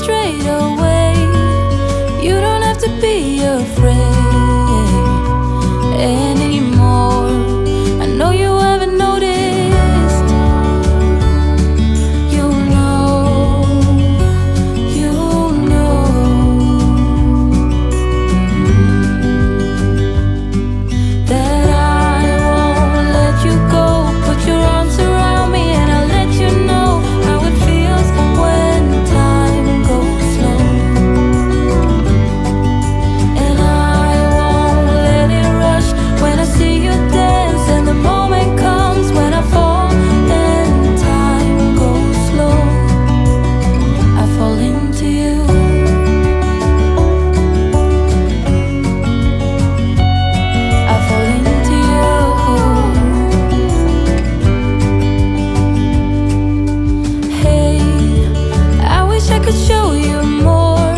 straight away. You don't have to be afraid anymore. I know you haven't noticed. You know that I won't let you go. Put your arms around me and I'll let you know how it feels when time goes slow. And I won't let it rush when I see you dance, and the moment comes when I fall and time goes slow. I fall into you. I fall into you. Hey, I wish I could show you more,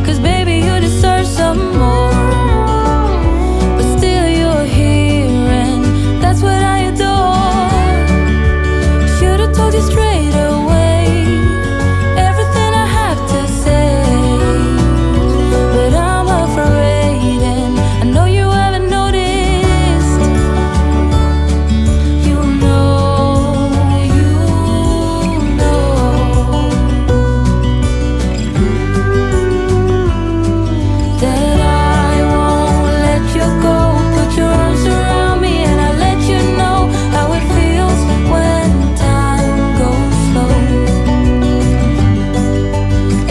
'cause baby you deserve some more. But still you're here and that's what I adore. Should've told you straight away everything I have to say, but I'm afraid and I know you haven't noticed. You know that I won't let you go. Put your arms around me and I'll let you know how it feels when time goes slow.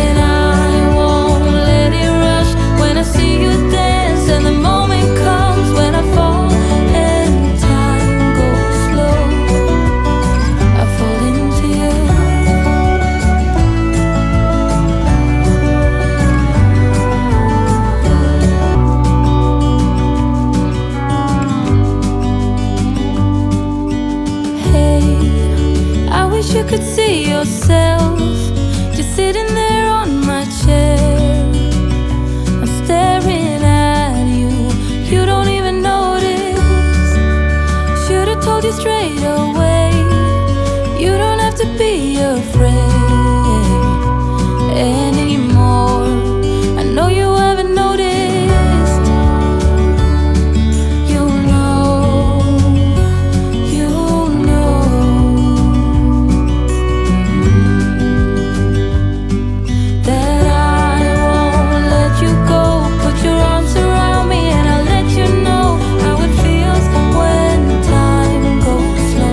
And I won't let it rush when I see you dance, and the moment comes when I fall and time goes slow. I fall into you. Hey, I wish you could see yourself just sitting there on my chair. I'm staring at you, you don't even notice. Should've told you straight away. You don't have to be afraid anymore. I know you haven't noticed. You know that I won't let you go. Put your arms around me and I'll let you know how it feels when time goes slow.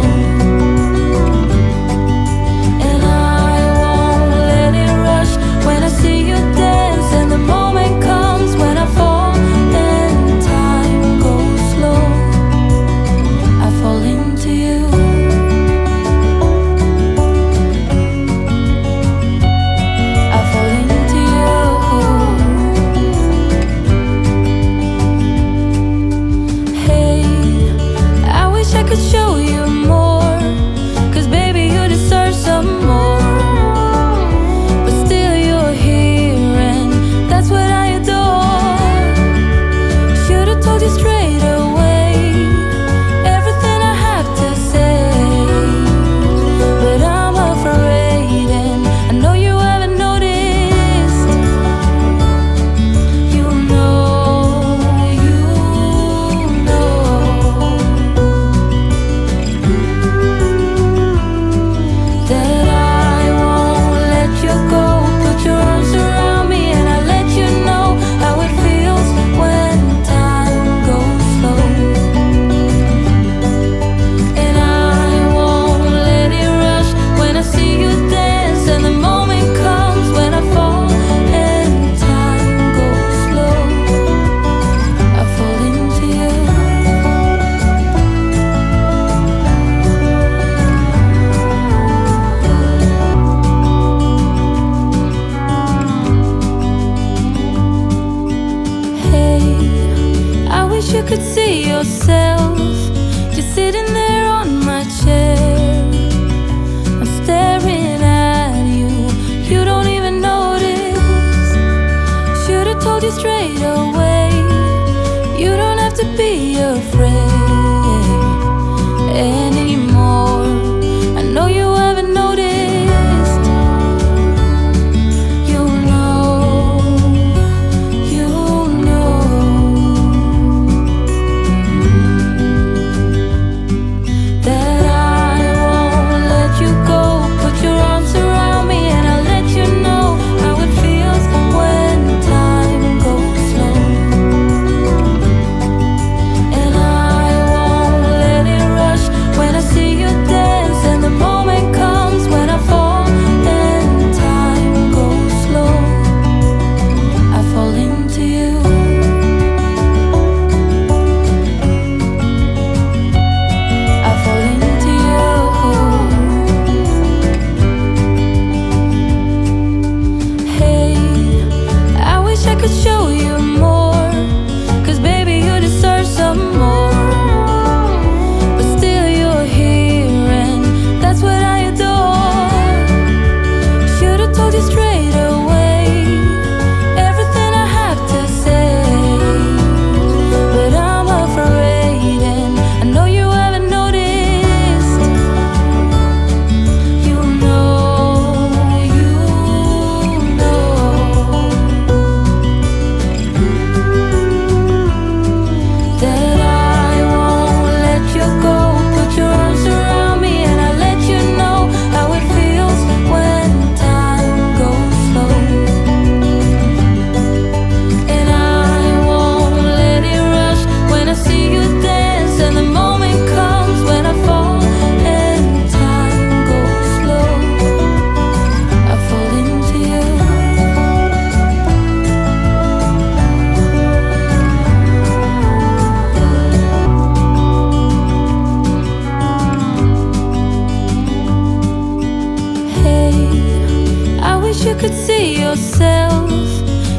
could see yourself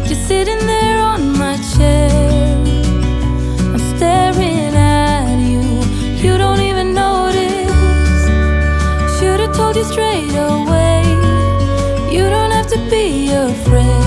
just sitting there on my chair. I'm staring at you, you don't even notice. Should've told you straight away, you don't have to be afraid.